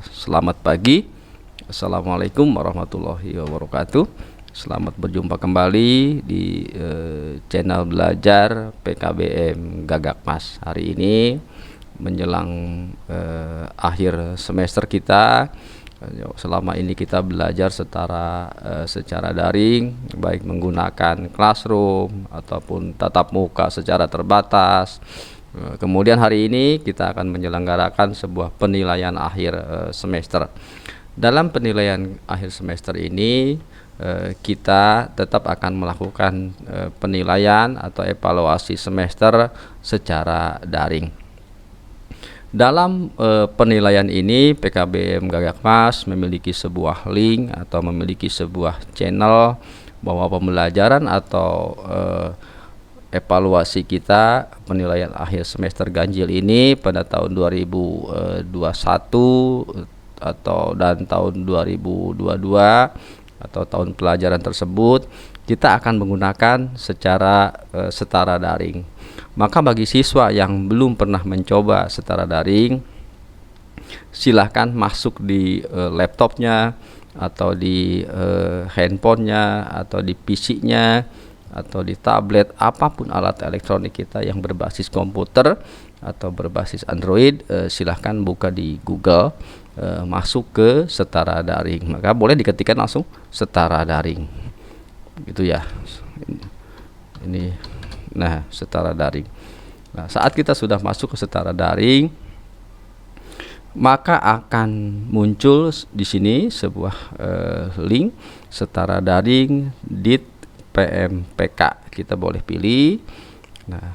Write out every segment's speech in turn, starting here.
Selamat pagi. Assalamualaikum warahmatullahi wabarakatuh. Selamat berjumpa kembali di channel belajar PKBM Gagakmas. Hari ini menjelang akhir semester kita. Selama ini kita belajar secara daring, baik menggunakan classroom ataupun tatap muka secara terbatas. Kemudian hari ini kita akan menyelenggarakan sebuah penilaian akhir semester. Dalam penilaian akhir semester ini kita tetap akan melakukan penilaian atau evaluasi semester secara daring. Dalam penilaian ini PKBM Gagakmas memiliki sebuah link atau memiliki sebuah channel bahwa pembelajaran atau evaluasi kita penilaian akhir semester ganjil ini pada tahun 2021 dan tahun 2022 atau tahun pelajaran tersebut kita akan menggunakan secara setara daring. Maka bagi siswa yang belum pernah mencoba setara daring, silahkan masuk di laptopnya atau di handphonenya atau di PC-nya atau di tablet, apapun alat elektronik kita yang berbasis komputer atau berbasis Android, silahkan buka di Google, masuk ke setara daring. Maka boleh diketikkan langsung setara daring gitu ya. Ini nah, setara daring. Nah, saat kita sudah masuk ke setara daring, maka akan muncul di sini sebuah link setara daring dit PMPK. Kita boleh pilih. Nah,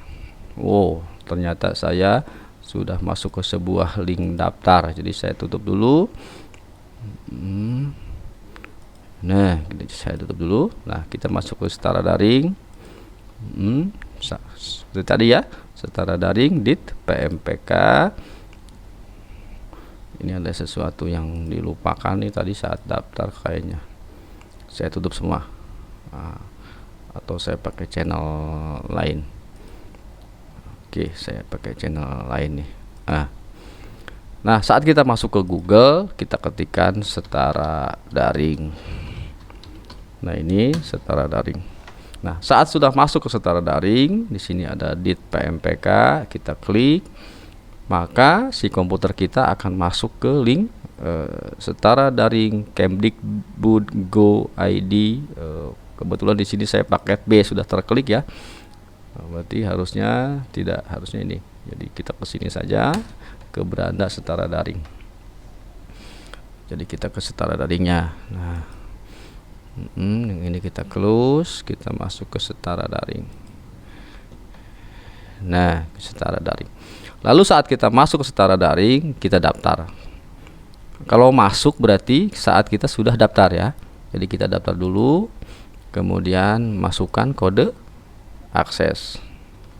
ternyata saya sudah masuk ke sebuah link daftar. Jadi saya tutup dulu. Nah, saya tutup dulu. Nah, kita masuk ke setara daring. Seperti tadi ya, setara daring dit PMPK. Ini ada sesuatu yang dilupakan nih tadi saat daftar kayaknya. Saya tutup semua. Atau saya pakai channel lain. Saya pakai channel lain nih. Nah, saat kita masuk ke Google, kita ketikkan setara daring. Nah, ini setara daring. Nah, saat sudah masuk ke setara daring, di sini ada dit PMPK, kita klik, maka si komputer kita akan masuk ke link setara daring Kemdikbud Go ID. Kebetulan di sini saya paket B sudah terklik ya. Berarti harusnya ini. Jadi kita ke sini saja ke beranda setara daring. Jadi kita ke setara daringnya. Nah, yang ini kita close, kita masuk ke setara daring. Nah, ke setara daring. Lalu saat kita masuk ke setara daring, kita daftar. Kalau masuk berarti saat kita sudah daftar ya. Jadi kita daftar dulu. Kemudian masukkan kode akses,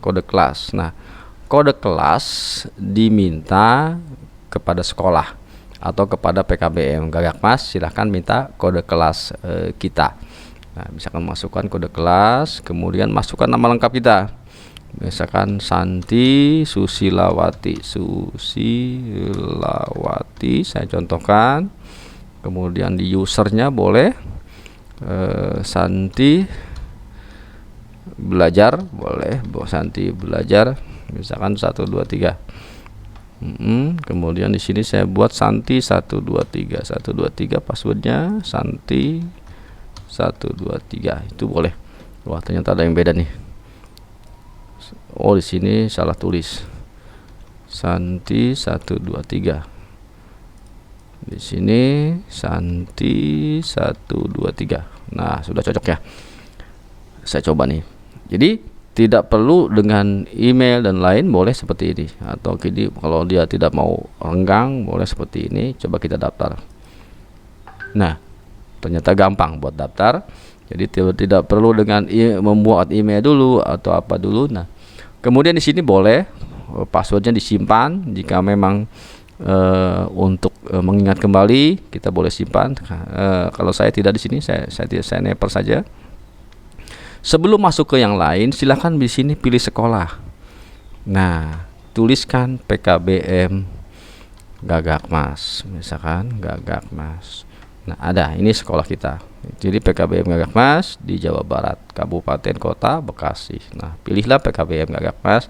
kode kelas. Nah, kode kelas diminta kepada sekolah atau kepada PKBM Gagakmas, silahkan minta kode kelas kita. Nah, misalkan masukkan kode kelas, kemudian masukkan nama lengkap kita. Misalkan Santi Susilawati, saya contohkan. Kemudian di usernya boleh Santi belajar, boleh Santi belajar, misalkan 1 2 3. Kemudian di sini saya buat Santi 1 2 3 passwordnya Santi 1 2 3, itu boleh. Wah, ternyata ada yang beda nih. Di sini salah tulis Santi 1 2 3. Di sini Santi 1 2 3. Nah, sudah cocok ya. Saya coba nih. Jadi tidak perlu dengan email dan lain, boleh seperti ini. Atau kalau dia tidak mau renggang, boleh seperti ini. Coba kita daftar. Nah, ternyata gampang buat daftar. Jadi tidak perlu dengan membuat email dulu atau apa dulu. Nah, kemudian di sini boleh passwordnya disimpan. Jika memang untuk mengingat kembali, kita boleh simpan. Kalau saya tidak di sini, saya neper saja. Sebelum masuk ke yang lain, silakan di sini pilih sekolah. Nah, tuliskan PKBM Gagakmas, misalkan Gagakmas. Nah, ada, ini sekolah kita. Jadi PKBM Gagakmas di Jawa Barat, Kabupaten Kota Bekasi. Nah, pilihlah PKBM Gagakmas,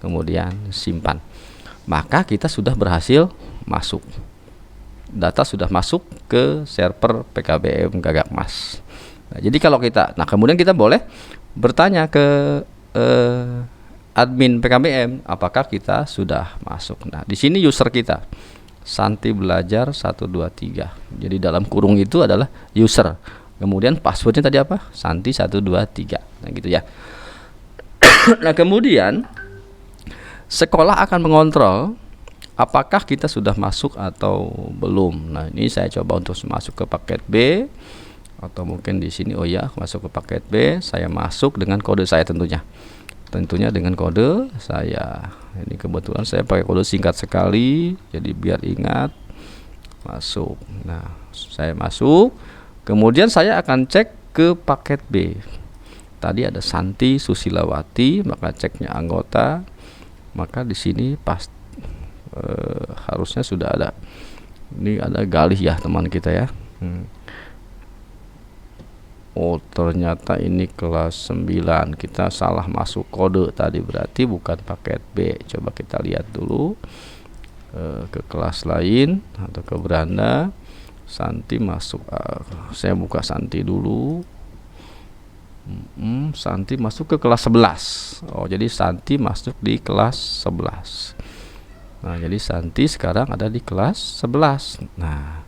kemudian simpan. Maka kita sudah berhasil masuk. Data sudah masuk ke server PKBM Gagakmas. Nah, jadi kalau kita, nah kemudian kita boleh bertanya ke admin PKBM apakah kita sudah masuk. Nah, di sini user kita Santi Belajar 123. Jadi dalam kurung itu adalah user. Kemudian passwordnya tadi apa? Santi 123. Nah, gitu ya. Nah, kemudian sekolah akan mengontrol apakah kita sudah masuk atau belum. Nah, ini saya coba untuk masuk ke paket B, atau mungkin di sini, oh ya, masuk ke paket B, saya masuk dengan kode saya tentunya dengan kode saya. Ini kebetulan saya pakai kode singkat sekali, jadi biar ingat. Masuk. Nah, saya masuk, kemudian saya akan cek ke paket B. Tadi ada Santi Susilawati, maka ceknya anggota, maka di sini pas harusnya sudah ada. Ini ada Galih ya teman kita ya. Oh, ternyata ini kelas 9. Kita salah masuk kode tadi, berarti bukan paket B. Coba kita lihat dulu ke kelas lain atau ke beranda. Santi masuk, saya buka Santi dulu. Santi masuk ke kelas 11. Oh, jadi Santi masuk di kelas 11. Nah, jadi Santi sekarang ada di kelas 11. Nah,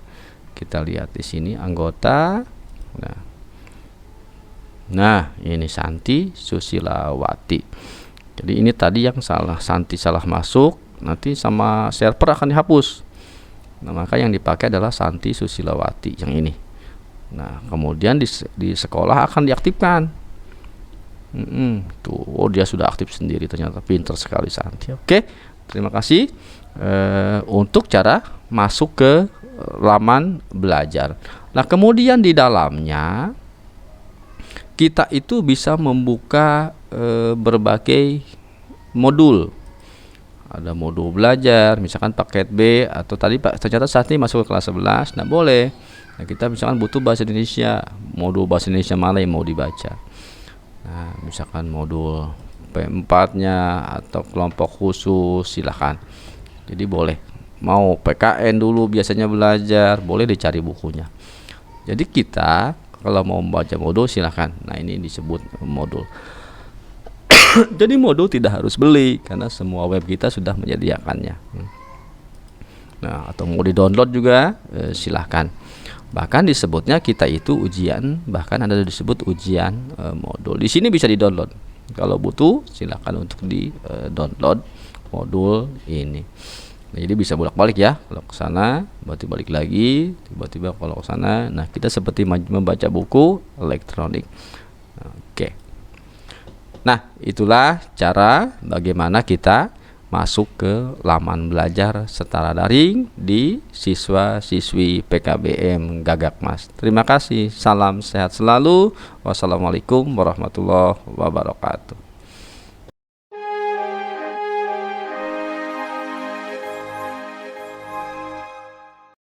kita lihat di sini anggota. Nah, ini Santi Susilawati. Jadi ini tadi yang salah, Santi salah masuk, nanti sama server akan dihapus. Nah, maka yang dipakai adalah Santi Susilawati yang ini. Nah, kemudian di sekolah akan diaktifkan. Tuh, oh dia sudah aktif sendiri, ternyata pinter sekali Santi. Oke, terima kasih untuk cara masuk ke laman belajar. Nah, kemudian di dalamnya kita itu bisa membuka berbagai modul. Ada modul belajar, misalkan paket B, atau tadi Pak ternyata saat ini masuk ke kelas 11. Nah, boleh. Nah, kita misalkan butuh bahasa Indonesia, modul bahasa Indonesia mana yang mau dibaca. Nah, misalkan modul P4-nya atau kelompok khusus, silahkan. Jadi boleh. Mau PKN dulu biasanya belajar, boleh dicari bukunya. Jadi kita kalau mau membaca modul silahkan. Nah, ini disebut modul. Jadi modul tidak harus beli karena semua web kita sudah menyediakannya. Nah, atau mau di-download juga silahkan. Bahkan disebutnya kita itu ujian, bahkan ada disebut ujian modul. Di sini bisa di-download. Kalau butuh silahkan untuk di-download modul ini. Nah, jadi bisa bolak-balik ya, kalau ke sana berarti balik lagi, tiba-tiba kalau ke sana. Nah, kita seperti membaca buku elektronik. Oke. Nah, itulah cara bagaimana kita masuk ke laman belajar setara daring di siswa-siswi PKBM Gagakmas. Terima kasih. Salam sehat selalu. Wassalamualaikum warahmatullahi wabarakatuh.